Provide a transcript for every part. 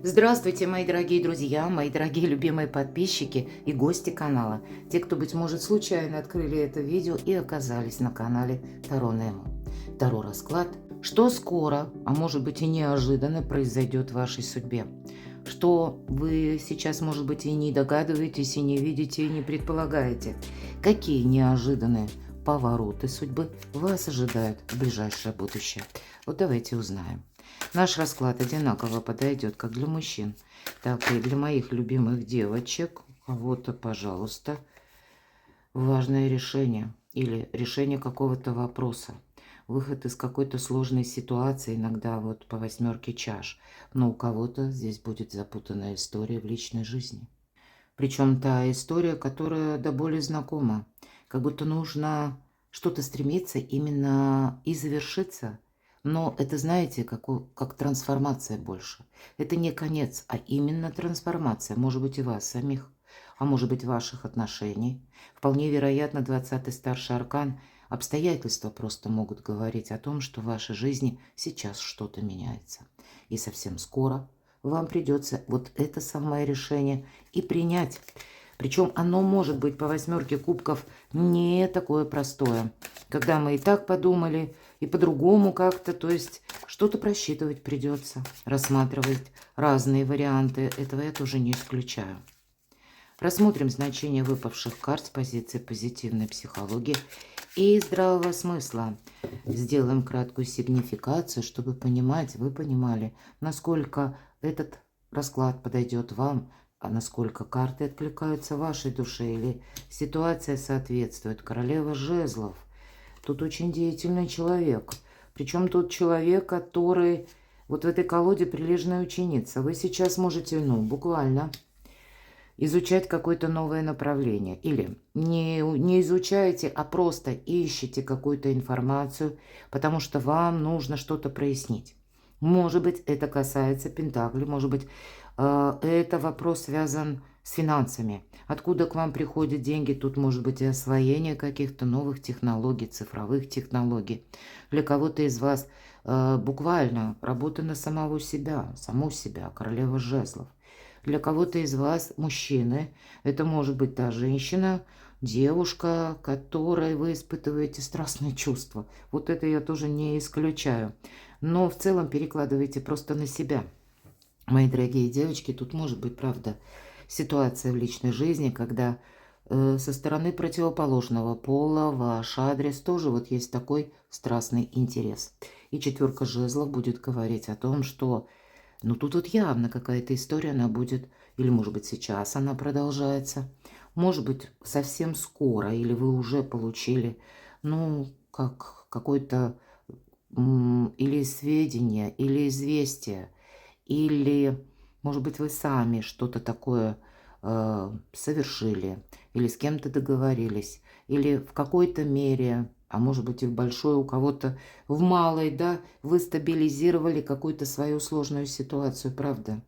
Здравствуйте, мои дорогие друзья, мои дорогие любимые подписчики и гости канала. Те, кто, быть может, случайно открыли это видео и оказались на канале Таро Немо. Таро расклад, что скоро, а может быть и неожиданно произойдет в вашей судьбе. Что вы сейчас, может быть, и не догадываетесь, и не видите, и не предполагаете. Какие неожиданные повороты судьбы вас ожидают в ближайшее будущее. Вот давайте узнаем. Наш расклад одинаково подойдет как для мужчин, так и для моих любимых девочек. У кого-то, пожалуйста, важное решение или решение какого-то вопроса. Выход из какой-то сложной ситуации, иногда вот по 8 чаш. Но у кого-то здесь будет запутанная история в личной жизни. Причем та история, которая до боли знакома. Как будто нужно что-то стремиться именно и завершиться. Но это, знаете, как трансформация больше. Это не конец, а именно трансформация. Может быть, и вас самих, а может быть, ваших отношений. Вполне вероятно, 20-й старший аркан, обстоятельства просто могут говорить о том, что в вашей жизни сейчас что-то меняется. И совсем скоро вам придется вот это самое решение и принять. Причем оно может быть по 8 кубков не такое простое. Когда мы и так подумали, и по-другому как-то, то есть что-то просчитывать придется, рассматривать разные варианты. Этого я тоже не исключаю. Рассмотрим значение выпавших карт с позиции позитивной психологии и здравого смысла. Сделаем краткую сигнификацию, чтобы понимать, вы понимали, насколько этот расклад подойдет вам, а насколько карты откликаются вашей душе или ситуация соответствует. Королева жезлов. Тут очень деятельный человек. Причем тот человек, который вот в этой колоде прилежная ученица. Вы сейчас можете, буквально изучать какое-то новое направление. Или не изучаете, а просто ищете какую-то информацию, потому что вам нужно что-то прояснить. Может быть, это касается Пентаклей, может быть, это вопрос связан с финансами. Откуда к вам приходят деньги? Тут может быть и освоение каких-то новых технологий, цифровых технологий. Для кого-то из вас буквально работа на саму себя, королева жезлов. Для кого-то из вас, мужчины, это может быть та женщина, девушка, которой вы испытываете страстные чувства. Вот это я тоже не исключаю. Но в целом перекладывайте просто на себя. Мои дорогие девочки, тут может быть, правда, ситуация в личной жизни, когда со стороны противоположного пола ваш адрес тоже вот есть такой страстный интерес. И 4 жезлов будет говорить о том, что тут вот явно какая-то история, она будет, или может быть сейчас она продолжается, может быть совсем скоро, или вы уже получили, как какой-то или сведения, или известие, или, может быть, вы сами что-то такое совершили, или с кем-то договорились, или в какой-то мере, а может быть и в большой, у кого-то в малой, да, вы стабилизировали какую-то свою сложную ситуацию, правда?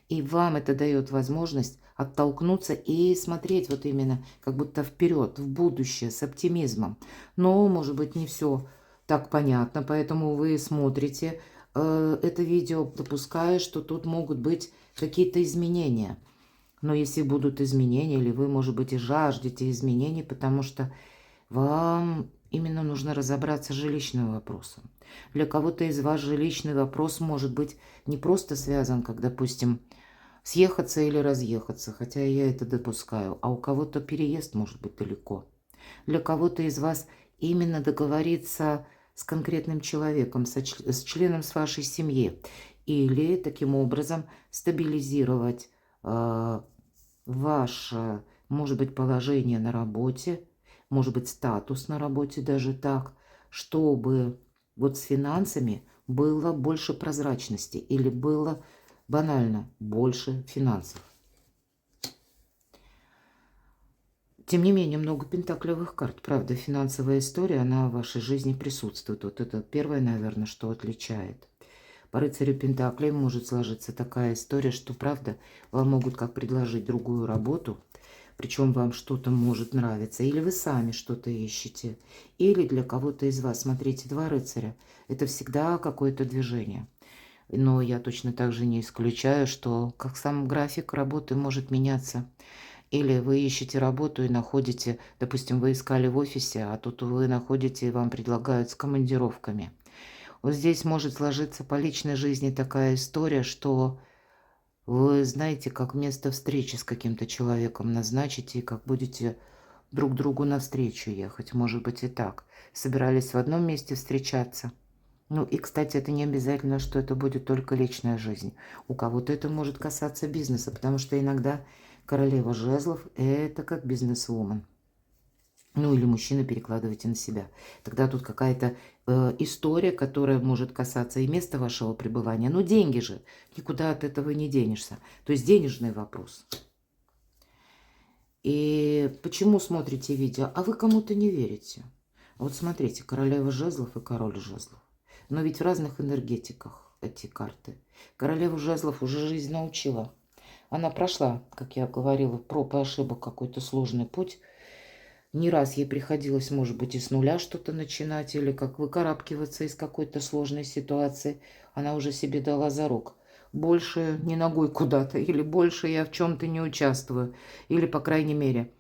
И вам это дает возможность оттолкнуться и смотреть вот именно как будто вперед, в будущее, с оптимизмом. Но, может быть, не все так понятно, поэтому вы смотрите это видео, допуская, что тут могут быть какие-то изменения. Но если будут изменения, или вы, может быть, и жаждете изменений, потому что вам именно нужно разобраться с жилищным вопросом. Для кого-то из вас жилищный вопрос может быть не просто связан, как, допустим, съехаться или разъехаться, хотя я это допускаю, а у кого-то переезд может быть далеко. Для кого-то из вас именно договориться с конкретным человеком, с членом с вашей семьи, или таким образом стабилизировать ваше, может быть, положение на работе, может быть, статус на работе даже так, чтобы вот с финансами было больше прозрачности или было банально больше финансов. Тем не менее, много пентаклевых карт. Правда, финансовая история, она в вашей жизни присутствует. Вот это первое, наверное, что отличает. По рыцарю пентаклей может сложиться такая история, что, правда, вам могут как предложить другую работу, причем вам что-то может нравиться, или вы сами что-то ищете, или для кого-то из вас. Смотрите, 2 рыцаря – это всегда какое-то движение. Но я точно так же не исключаю, что как сам график работы может меняться. Или вы ищете работу и находите, допустим, вы искали в офисе, а тут вы находите и вам предлагают с командировками. Вот здесь может сложиться по личной жизни такая история, что вы знаете, как место встречи с каким-то человеком назначите и как будете друг другу навстречу ехать. Может быть и так. Собирались в одном месте встречаться. Ну и, кстати, это не обязательно, что это будет только личная жизнь. У кого-то это может касаться бизнеса, потому что иногда королева жезлов– это как бизнес-вумен. Ну или мужчина перекладывайте на себя. Тогда тут какая-то история, которая может касаться и места вашего пребывания. Но деньги же, никуда от этого не денешься. То есть денежный вопрос. И почему смотрите видео? А вы кому-то не верите. Вот смотрите, королева жезлов и король жезлов. Но ведь в разных энергетиках эти карты. Королеву жезлов уже жизнь научила. Она прошла, как я говорила, проб и ошибок какой-то сложный путь. Не раз ей приходилось, может быть, и с нуля что-то начинать, или как выкарабкиваться из какой-то сложной ситуации. Она уже себе дала зарок. Больше не ногой куда-то, или больше я в чем-то не участвую. Или, по крайней мере,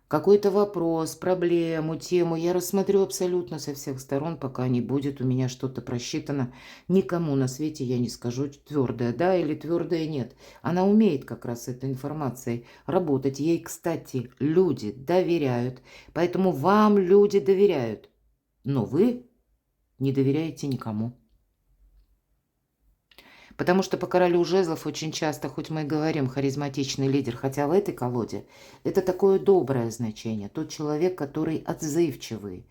какой-то вопрос, проблему, тему я рассмотрю абсолютно со всех сторон, пока не будет у меня что-то просчитано. Никому на свете я не скажу твердое да или твердое нет. Она умеет как раз с этой информацией работать. Ей, кстати, люди доверяют. Поэтому вам люди доверяют. Но вы не доверяете никому. Потому что по королю жезлов очень часто, хоть мы и говорим харизматичный лидер, хотя в этой колоде это такое доброе значение. Тот человек, который отзывчивый.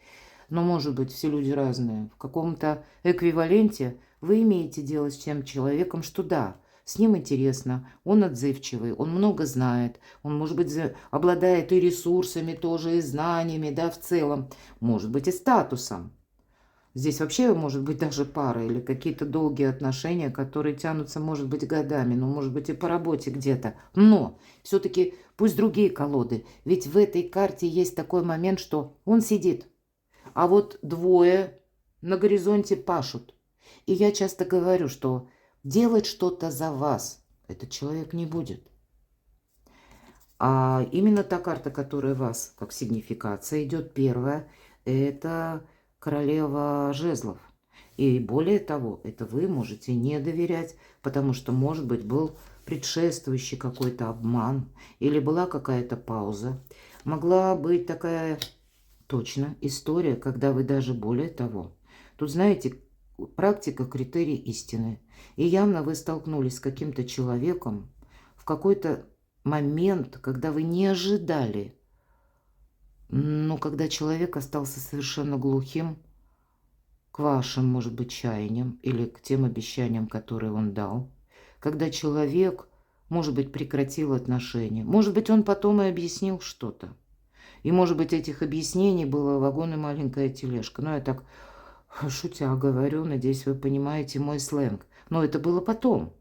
Но, может быть, все люди разные. В каком-то эквиваленте вы имеете дело с тем человеком, что да, с ним интересно, он отзывчивый, он много знает, он, может быть, обладает и ресурсами тоже, и знаниями, да, в целом, может быть, и статусом. Здесь вообще может быть даже пара или какие-то долгие отношения, которые тянутся, может быть, годами, но, может быть, и по работе где-то. Но все-таки пусть другие колоды. Ведь в этой карте есть такой момент, что он сидит, а вот двое на горизонте пашут. И я часто говорю, что делать что-то за вас этот человек не будет. А именно та карта, которая вас, как сигнификация, идет первая, это королева жезлов. И более того, это вы можете не доверять, потому что, может быть, был предшествующий какой-то обман или была какая-то пауза. Могла быть такая точно история, когда вы даже более того. Тут, знаете, практика, критерий истины. И явно вы столкнулись с каким-то человеком в какой-то момент, когда вы не ожидали, но когда человек остался совершенно глухим к вашим, может быть, чаяниям или к тем обещаниям, которые он дал, когда человек, может быть, прекратил отношения, может быть, он потом и объяснил что-то. И, может быть, этих объяснений было вагон и маленькая тележка. Ну, я так шутя говорю, надеюсь, вы понимаете мой сленг. Но это было потом.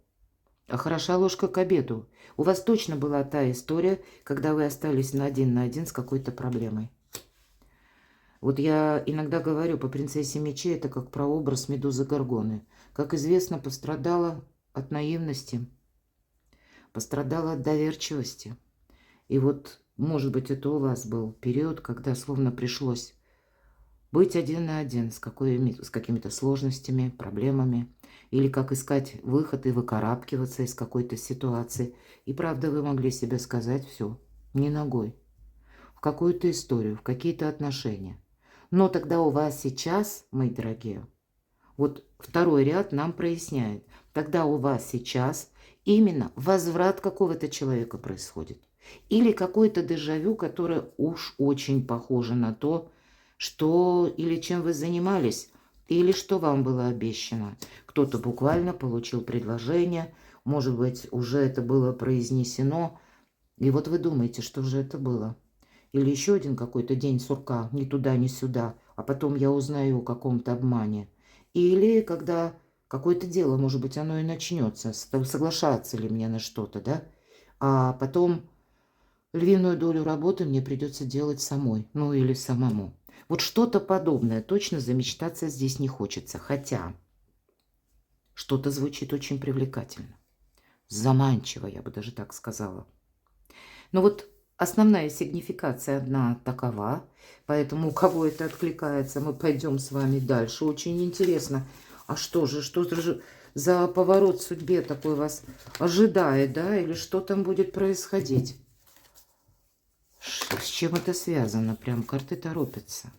А хороша ложка к обеду. У вас точно была та история, когда вы остались на один с какой-то проблемой. Вот я иногда говорю по принцессе мечей, это как прообраз Медузы Горгоны. Как известно, пострадала от наивности, пострадала от доверчивости. И вот, может быть, это у вас был период, когда словно пришлось быть один на один с какими-то сложностями, проблемами, или как искать выход и выкарабкиваться из какой-то ситуации. И правда, вы могли себе сказать все, не ногой, в какую-то историю, в какие-то отношения. Но тогда у вас сейчас, мои дорогие, вот второй ряд нам проясняет, тогда у вас сейчас именно возврат какого-то человека происходит. Или какое-то дежавю, которое уж очень похоже на то, что или чем вы занимались, или что вам было обещано. Кто-то буквально получил предложение, может быть, уже это было произнесено, и вот вы думаете, что же это было. Или еще один какой-то день сурка, ни туда, ни сюда, а потом я узнаю о каком-то обмане. Или когда какое-то дело, может быть, оно и начнется, соглашаться ли мне на что-то, да, а потом львиную долю работы мне придется делать самой, ну или самому. Вот что-то подобное точно замечтаться здесь не хочется. Хотя Что-то звучит очень привлекательно. Заманчиво, я бы даже так сказала. Но вот основная сигнификация одна такова, поэтому у кого это откликается, мы пойдем с вами дальше. Очень интересно, а что же за поворот в судьбе такой вас ожидает, да, или что там будет происходить? С чем это связано? Прям карты торопятся.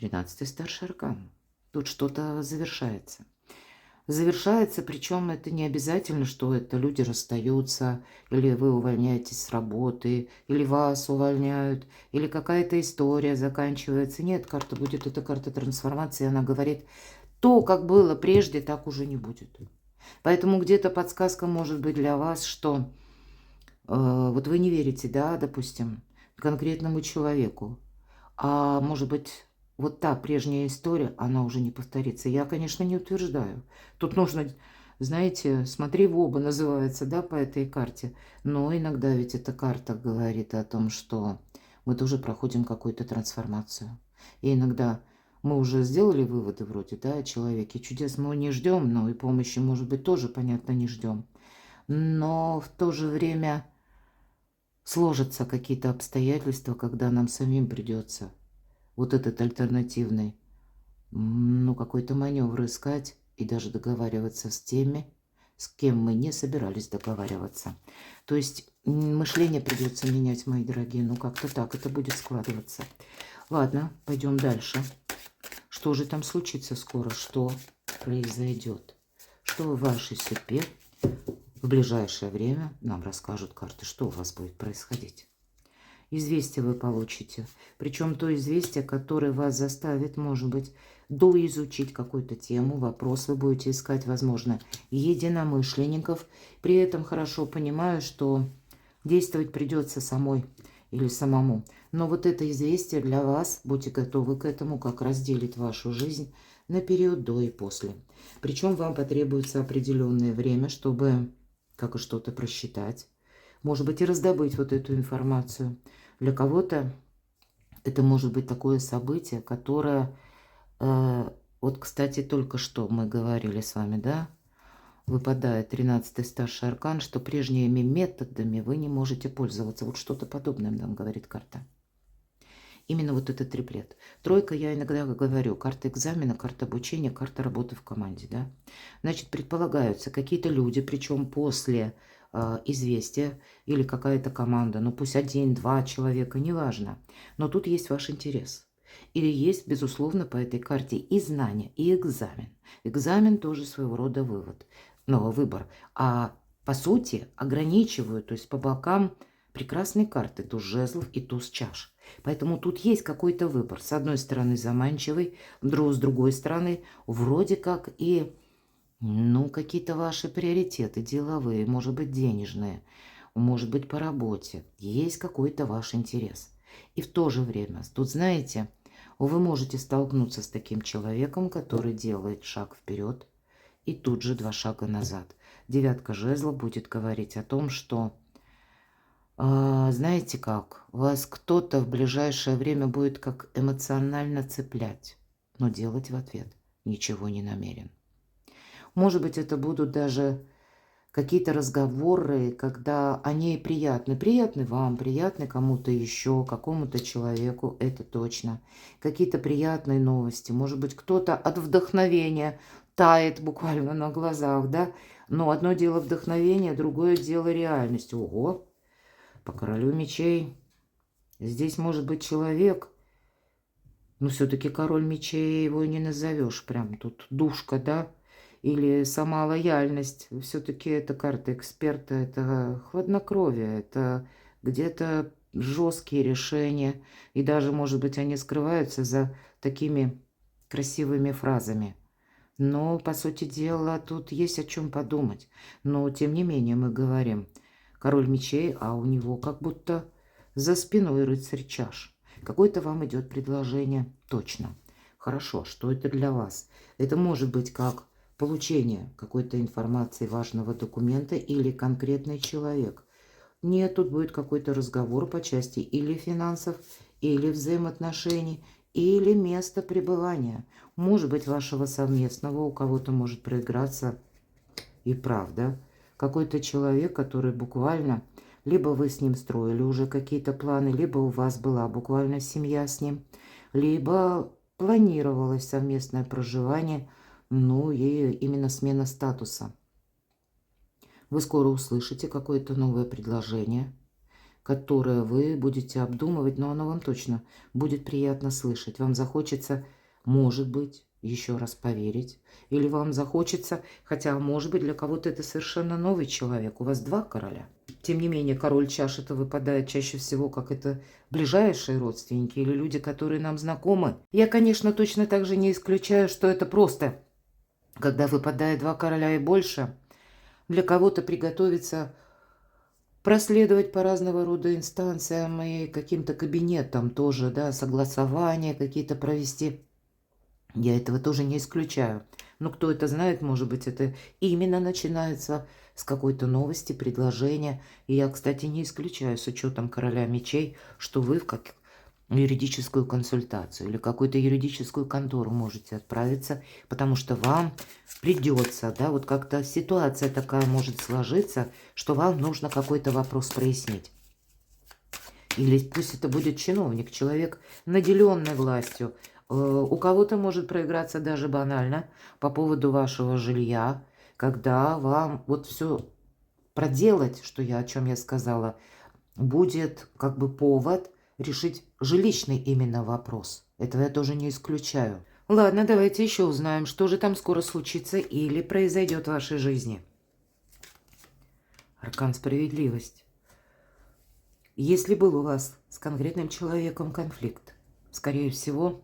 13-й старший аркан. Тут что-то завершается. Завершается, причем это не обязательно, что это люди расстаются, или вы увольняетесь с работы, или вас увольняют, или какая-то история заканчивается. Нет, карта будет, это карта трансформации, она говорит, то, как было прежде, так уже не будет. Поэтому где-то подсказка может быть для вас, что вот вы не верите, да, допустим, конкретному человеку, а может быть, вот та прежняя история, она уже не повторится. Я, конечно, не утверждаю. Тут нужно, знаете, смотри в оба называется, да, по этой карте. Но иногда ведь эта карта говорит о том, что мы тоже проходим какую-то трансформацию. И иногда мы уже сделали выводы вроде, да, о человеке. Чудес мы не ждем, но и помощи, может быть, тоже, понятно, не ждем. Но в то же время сложатся какие-то обстоятельства, когда нам самим придется вот этот альтернативный, ну, какой-то маневр искать и даже договариваться с теми, с кем мы не собирались договариваться. То есть мышление придется менять, мои дорогие, ну, как-то так это будет складываться. Ладно, пойдем дальше. Что же там случится скоро? Что произойдет? Что в вашей судьбе в ближайшее время нам расскажут карты, что у вас будет происходить? Известие вы получите. Причем то известие, которое вас заставит, может быть, доизучить какую-то тему, вопрос вы будете искать, возможно, единомышленников. При этом хорошо понимаю, что действовать придется самой или самому. Но вот это известие для вас, будьте готовы к этому, как разделит вашу жизнь на период до и после. Причем вам потребуется определенное время, чтобы как и что-то просчитать. Может быть, и раздобыть вот эту информацию. Для кого-то это может быть такое событие, которое... вот, кстати, только что мы говорили с вами, да? Выпадает 13-й старший аркан, что прежними методами вы не можете пользоваться. Вот что-то подобное нам говорит карта. Именно вот этот триплет. Тройка, я иногда говорю, карта экзамена, карта обучения, карта работы в команде, да? Значит, предполагаются какие-то люди, причем после известия или какая-то команда, ну пусть 1-2 человека, неважно. Но тут есть ваш интерес. Или есть, безусловно, по этой карте и знания, и экзамен. Экзамен тоже своего рода выбор. А по сути ограничивают, то есть по бокам прекрасные карты, туз жезлов и туз чаш. Поэтому тут есть какой-то выбор. С одной стороны заманчивый, с другой стороны вроде как и, ну, какие-то ваши приоритеты деловые, может быть, денежные, может быть, по работе. Есть какой-то ваш интерес. И в то же время, тут, знаете, вы можете столкнуться с таким человеком, который делает шаг вперед и тут же 2 шага назад. Девятка жезлов будет говорить о том, что знаете как, вас кто-то в ближайшее время будет как эмоционально цеплять, но делать в ответ ничего не намерен. Может быть, это будут даже какие-то разговоры, когда они приятны. Приятны вам, приятны кому-то еще, какому-то человеку, это точно. Какие-то приятные новости. Может быть, кто-то от вдохновения тает буквально на глазах, да? Но одно дело вдохновение, другое дело реальность. Ого! По королю мечей здесь может быть человек, но все-таки король мечей его не назовешь. Прям тут душка, да? Или сама лояльность. Все-таки это карта эксперта, это хладнокровие, это где-то жесткие решения. И даже, может быть, они скрываются за такими красивыми фразами. Но, по сути дела, тут есть о чем подумать. Но, тем не менее, мы говорим... Король мечей, а у него как будто за спиной рыцарь чаш. Какое-то вам идет предложение. Точно. Хорошо, что это для вас? Это может быть как получение какой-то информации, важного документа или конкретный человек. Нет, тут будет какой-то разговор по части или финансов, или взаимоотношений, или место пребывания. Может быть, вашего совместного, у кого-то может проиграться и правда. Какой-то человек, который буквально, либо вы с ним строили уже какие-то планы, либо у вас была буквально семья с ним, либо планировалось совместное проживание, ну и именно смена статуса. Вы скоро услышите какое-то новое предложение, которое вы будете обдумывать, но оно вам точно будет приятно слышать. Вам захочется, может быть, еще раз поверить. Или вам захочется, хотя, может быть, для кого-то это совершенно новый человек. У вас два короля. Тем не менее, король чаш это выпадает чаще всего, как это ближайшие родственники или люди, которые нам знакомы. Я, конечно, точно так же не исключаю, что это просто, когда выпадает два короля и больше, для кого-то приготовиться проследовать по разного рода инстанциям и каким-то кабинетам тоже, да, согласования какие-то провести. Я этого тоже не исключаю. Но кто это знает, может быть, это именно начинается с какой-то новости, предложения. И я, кстати, не исключаю с учетом короля мечей, что вы в юридическую консультацию или какую-то юридическую контору можете отправиться, потому что вам придется, да, вот как-то ситуация такая может сложиться, что вам нужно какой-то вопрос прояснить. Или пусть это будет чиновник, человек, наделенный властью. У кого-то может проиграться даже банально по поводу вашего жилья, когда вам вот все проделать, о чем я сказала, будет как бы повод решить жилищный именно вопрос. Этого я тоже не исключаю. Ладно, давайте еще узнаем, что же там скоро случится или произойдет в вашей жизни. Аркан справедливость. Если был у вас с конкретным человеком конфликт, скорее всего,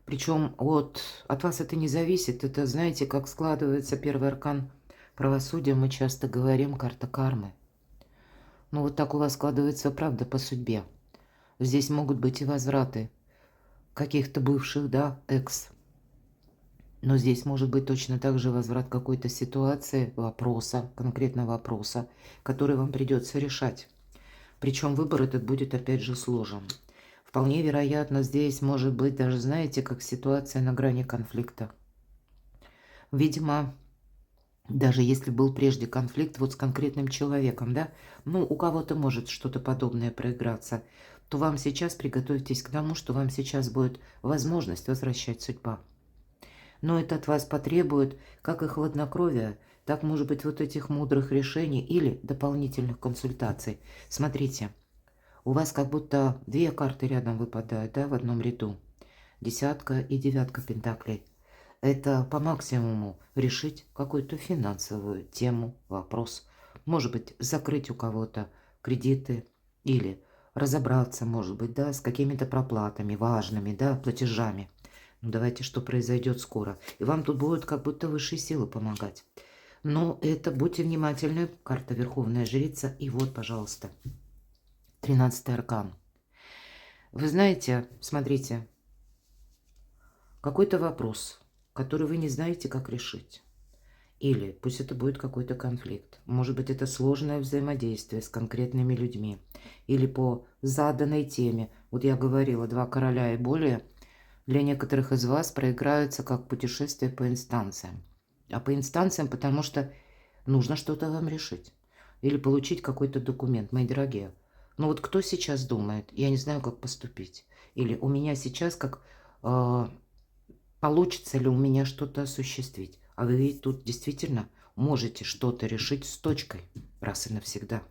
причем от вас это не зависит, это, знаете, как складывается первый аркан правосудия, мы часто говорим, карта кармы. Ну вот так у вас складывается, правда, по судьбе. Здесь могут быть и возвраты каких-то бывших, да, экс. Но здесь может быть точно так же возврат какой-то ситуации, вопроса, конкретного вопроса, который вам придется решать. Причем выбор этот будет опять же сложен. Вполне вероятно, здесь может быть даже, знаете, как ситуация на грани конфликта. Видимо, даже если был прежде конфликт вот с конкретным человеком, да, ну, у кого-то может что-то подобное проиграться, то вам сейчас приготовьтесь к тому, что вам сейчас будет возможность возвращать судьба. Но это от вас потребует как и хладнокровия, так, может быть, вот этих мудрых решений или дополнительных консультаций. Смотрите, у вас как будто две карты рядом выпадают, да, в одном ряду. Десятка и девятка пентаклей. Это по максимуму решить какую-то финансовую тему, вопрос. Может быть, закрыть у кого-то кредиты или разобраться, может быть, да, с какими-то проплатами важными, да, платежами. Ну, давайте, что произойдет скоро. И вам тут будут как будто высшие силы помогать. Но это будьте внимательны. Карта Верховная Жрица. И вот, пожалуйста, 13-й аркан. Вы знаете, смотрите, какой-то вопрос, который вы не знаете, как решить. Или пусть это будет какой-то конфликт. Может быть, это сложное взаимодействие с конкретными людьми. Или по заданной теме. Вот я говорила, два короля и более для некоторых из вас проиграются как путешествие по инстанциям. А по инстанциям, потому что нужно что-то вам решить. Или получить какой-то документ, мои дорогие. Но вот кто сейчас думает, я не знаю, как поступить. Или у меня сейчас как... получится ли у меня что-то осуществить. А вы ведь тут действительно можете что-то решить с точкой раз и навсегда.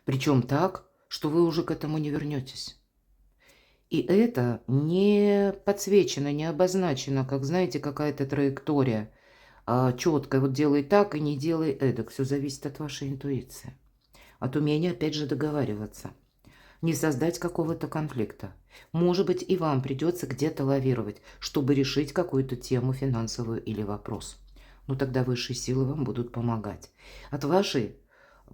Причем так, что вы уже к этому не вернетесь. И это не подсвечено, не обозначено, как, знаете, какая-то траектория четкая. Вот делай так и не делай эдак. Все зависит от вашей интуиции. От умения, опять же, договариваться. Не создать какого-то конфликта. Может быть, и вам придется где-то лавировать, чтобы решить какую-то тему финансовую или вопрос. Но тогда высшие силы вам будут помогать. От вашей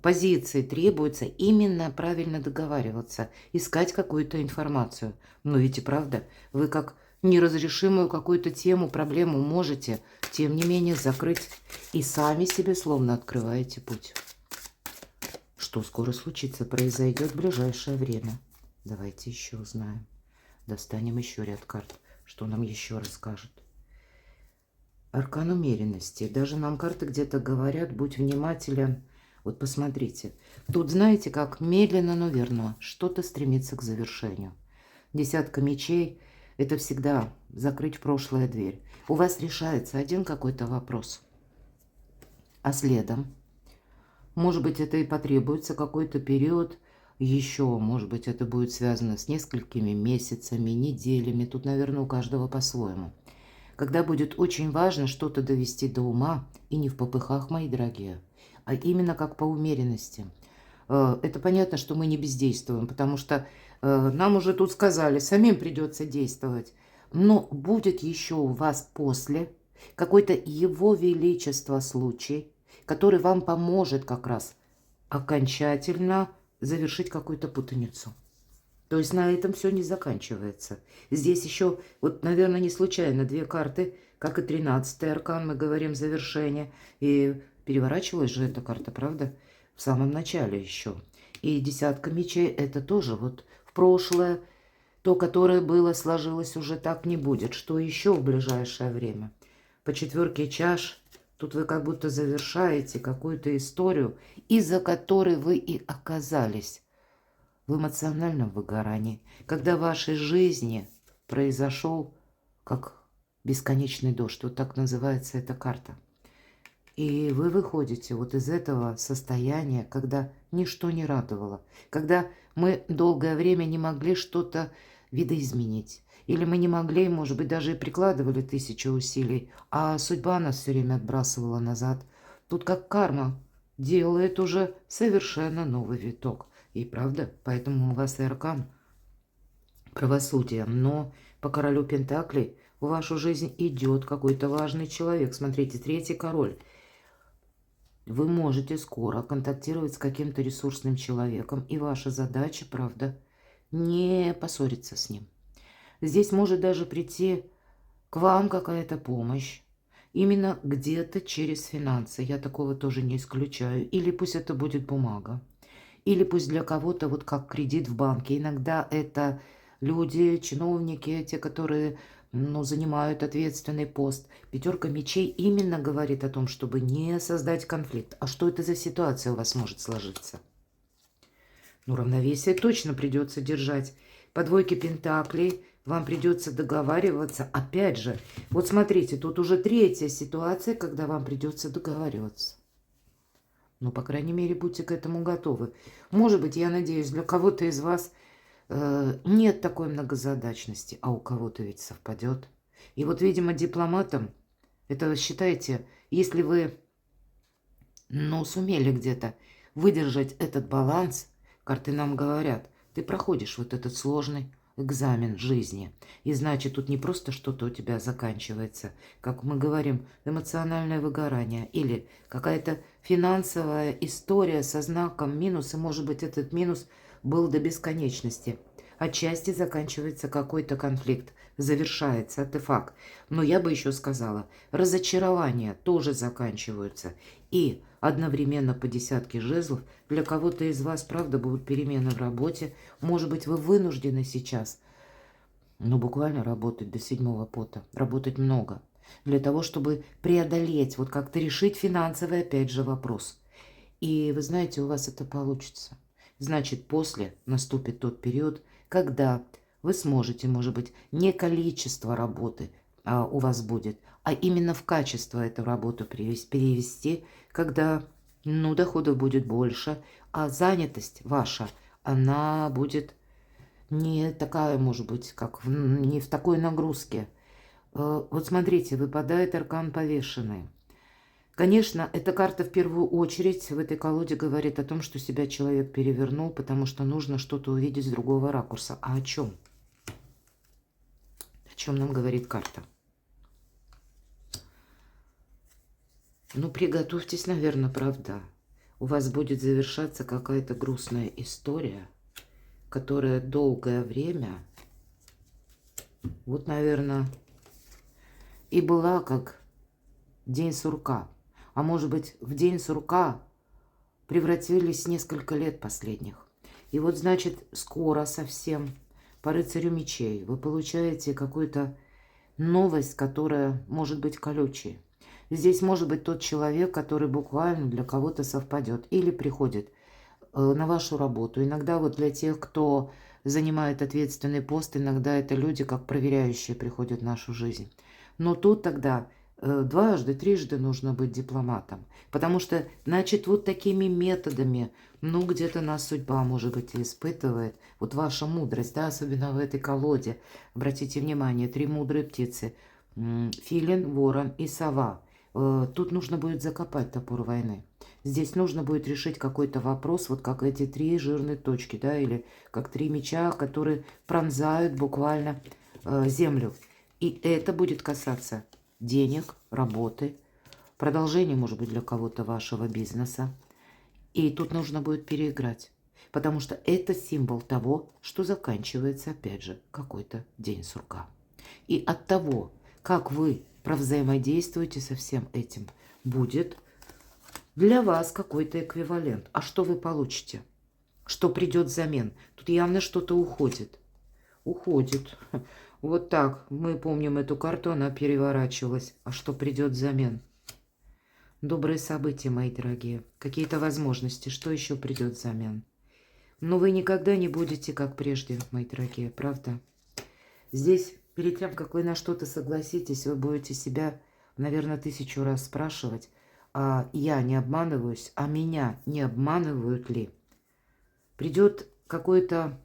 позиции требуется именно правильно договариваться, искать какую-то информацию. Но ведь и правда, вы как неразрешимую какую-то тему, проблему можете, тем не менее, закрыть и сами себе словно открываете путь. Что скоро случится, произойдет в ближайшее время. Давайте еще узнаем. Достанем еще ряд карт. Что нам еще расскажет? Аркан умеренности. Даже нам карты где-то говорят, будь внимателен. Вот посмотрите. Тут, знаете, как медленно, но верно, что-то стремится к завершению. Десятка мечей – это всегда закрыть в прошлое дверь. У вас решается один какой-то вопрос. А следом, может быть, это и потребуется какой-то период еще, может быть, это будет связано с несколькими месяцами, неделями. Тут, наверное, у каждого по-своему. Когда будет очень важно что-то довести до ума, и не в попыхах, мои дорогие, а именно как по умеренности. Это понятно, что мы не бездействуем, потому что нам уже тут сказали, самим придется действовать. Но будет еще у вас после какой-то его величества случай, который вам поможет как раз окончательно завершить какую-то путаницу. То есть на этом все не заканчивается. Здесь еще, вот, наверное, не случайно две карты, как и 13-й аркан, мы говорим завершение. И переворачивалась же эта карта, правда? В самом начале еще. И десятка мечей это тоже вот в прошлое. То, которое было, сложилось, уже так не будет. Что еще в ближайшее время? По четверке чаш тут вы как будто завершаете какую-то историю, из-за которой вы и оказались в эмоциональном выгорании, когда в вашей жизни произошел как бесконечный дождь. Вот так называется эта карта. И вы выходите вот из этого состояния, когда ничто не радовало, когда мы долгое время не могли что-то видоизменить. Или мы не могли, может быть, даже и прикладывали 1000 усилий, а судьба нас все время отбрасывала назад. Тут как карма делает уже совершенно новый виток. И правда, поэтому у вас и аркан правосудия. Но по королю Пентаклей в вашу жизнь идет какой-то важный человек. Смотрите, третий король. Вы можете скоро контактировать с каким-то ресурсным человеком. И ваша задача, правда, не поссориться с ним. Здесь может даже прийти к вам какая-то помощь. Именно где-то через финансы. Я такого тоже не исключаю. Или пусть это будет бумага. Или пусть для кого-то вот как кредит в банке. Иногда это люди, чиновники, те, которые занимают ответственный пост. Пятерка мечей именно говорит о том, чтобы не создать конфликт. А что это за ситуация у вас может сложиться? Равновесие точно придется держать. По двойке пентаклей вам придется договариваться. Опять же, вот смотрите, тут уже третья ситуация, когда вам придется договариваться. По крайней мере, будьте к этому готовы. Может быть, я надеюсь, для кого-то из вас нет такой многозадачности, а у кого-то ведь совпадет. И вот, видимо, дипломатам, это считайте, если вы, сумели где-то выдержать этот баланс, карты нам говорят, ты проходишь вот этот сложный экзамен жизни. И значит, тут не просто что-то у тебя заканчивается, как мы говорим, эмоциональное выгорание или какая-то финансовая история со знаком минус, и может быть этот минус был до бесконечности. Отчасти заканчивается какой-то конфликт, завершается артефакт. Но я бы еще сказала, разочарования тоже заканчиваются. И одновременно по десятке жезлов для кого-то из вас, правда, будут перемены в работе. Может быть, вы вынуждены сейчас, буквально работать до 7-го пота, работать много. Для того, чтобы преодолеть, вот как-то решить финансовый, опять же, вопрос. И вы знаете, у вас это получится. Значит, после наступит тот период, когда вы сможете, может быть, не количество работы у вас будет, а именно в качество эту работу перевести, когда, доходов будет больше, а занятость ваша, она будет не такая, может быть, не в такой нагрузке. Вот смотрите, выпадает аркан повешенный. Конечно, эта карта в первую очередь в этой колоде говорит о том, что себя человек перевернул, потому что нужно что-то увидеть с другого ракурса. А о чем? О чем нам говорит карта? Приготовьтесь, наверное, правда. У вас будет завершаться какая-то грустная история, которая долгое время, вот, наверное, и была как день сурка. А может быть, в день сурка превратились несколько лет последних. И вот, значит, скоро совсем по рыцарю мечей вы получаете какую-то новость, которая может быть колючей. Здесь может быть тот человек, который буквально для кого-то совпадет или приходит на вашу работу. Иногда вот для тех, кто занимает ответственный пост, иногда это люди, как проверяющие, приходят в нашу жизнь. Но тут тогда дважды, трижды нужно быть дипломатом. Потому что, значит, вот такими методами, ну, где-то нас судьба, может быть, и испытывает. Вот ваша мудрость, да, особенно в этой колоде. Обратите внимание, 3 мудрые птицы. Филин, ворон и сова. Тут нужно будет закопать топор войны. Здесь нужно будет решить какой-то вопрос, вот как эти 3 жирные точки, да, или как 3 меча, которые пронзают буквально землю. И это будет касаться денег, работы, продолжения, может быть, для кого-то вашего бизнеса. И тут нужно будет переиграть, потому что это символ того, что заканчивается, опять же, какой-то день сурка. И от того, как вы провзаимодействуете со всем этим, будет для вас какой-то эквивалент. А что вы получите? Что придет взамен? Тут явно что-то уходит. Уходит. Вот так. Мы помним эту карту, она переворачивалась. А что придет взамен? Добрые события, мои дорогие. Какие-то возможности. Что еще придет взамен? Но вы никогда не будете как прежде, мои дорогие, правда? Здесь, перед тем, как вы на что-то согласитесь, вы будете себя, наверное, 1000 раз спрашивать, а я не обманываюсь, а меня не обманывают ли? Придет какое-то,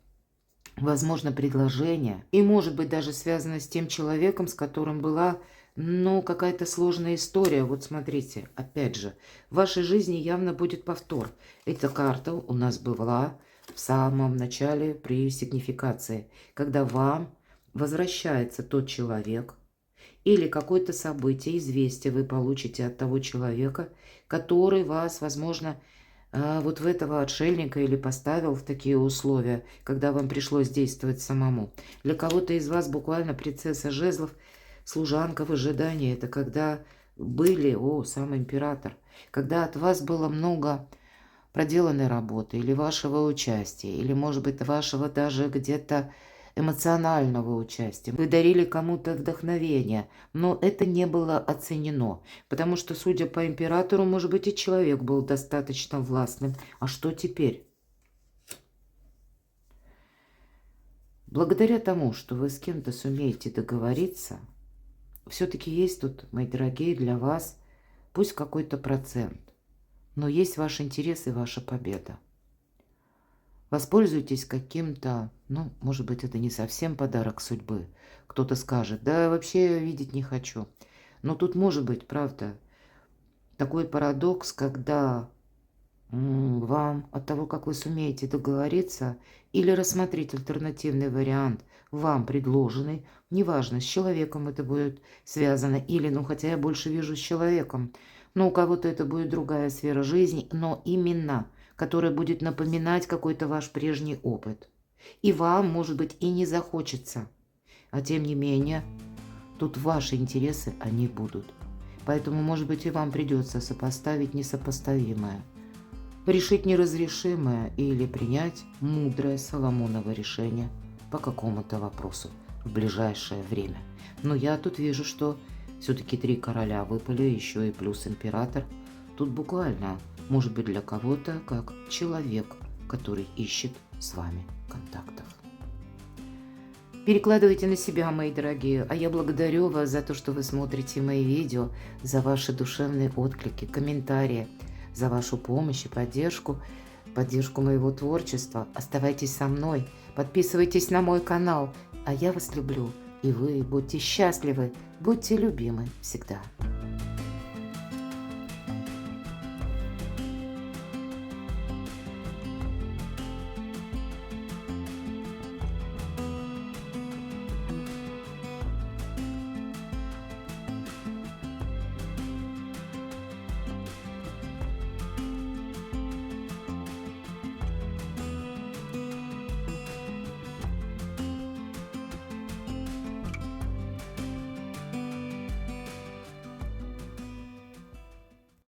возможно, предложение, и, может быть, даже связано с тем человеком, с которым была, ну, какая-то сложная история. Вот смотрите, опять же, в вашей жизни явно будет повтор. Эта карта у нас была в самом начале при сигнификации, когда вам возвращается тот человек или какое-то событие, известие вы получите от того человека, который вас, возможно, вот в этого отшельника или поставил в такие условия, когда вам пришлось действовать самому. Для кого-то из вас буквально принцесса жезлов, служанка в ожидании. Это когда были, сам император, когда от вас было много проделанной работы или вашего участия, или, может быть, вашего даже где-то эмоционального участия. Вы дарили кому-то вдохновение, но это не было оценено, потому что, судя по императору, может быть, и человек был достаточно властным. А что теперь? Благодаря тому, что вы с кем-то сумеете договориться, все-таки есть тут, мои дорогие, для вас, пусть какой-то процент, но есть ваш интерес и ваша победа. Воспользуйтесь каким-то, ну, может быть, это не совсем подарок судьбы. Кто-то скажет, да, вообще я видеть не хочу. Но тут может быть, правда, такой парадокс, когда вам от того, как вы сумеете договориться или рассмотреть альтернативный вариант, вам предложенный, неважно, с человеком это будет связано, или, ну, хотя я больше вижу с человеком, но у кого-то это будет другая сфера жизни, но именно которая будет напоминать какой-то ваш прежний опыт. И вам, может быть, и не захочется. А тем не менее, тут ваши интересы, они будут. Поэтому, может быть, и вам придется сопоставить несопоставимое, решить неразрешимое или принять мудрое Соломоново решение по какому-то вопросу в ближайшее время. Но я тут вижу, что все-таки 3 короля выпали, еще и плюс император. Тут буквально, может быть, для кого-то как человек, который ищет с вами контактов. Перекладывайте на себя, мои дорогие, а я благодарю вас за то, что вы смотрите мои видео, за ваши душевные отклики, комментарии, за вашу помощь и поддержку моего творчества. Оставайтесь со мной, подписывайтесь на мой канал, а я вас люблю, и вы будьте счастливы, будьте любимы всегда.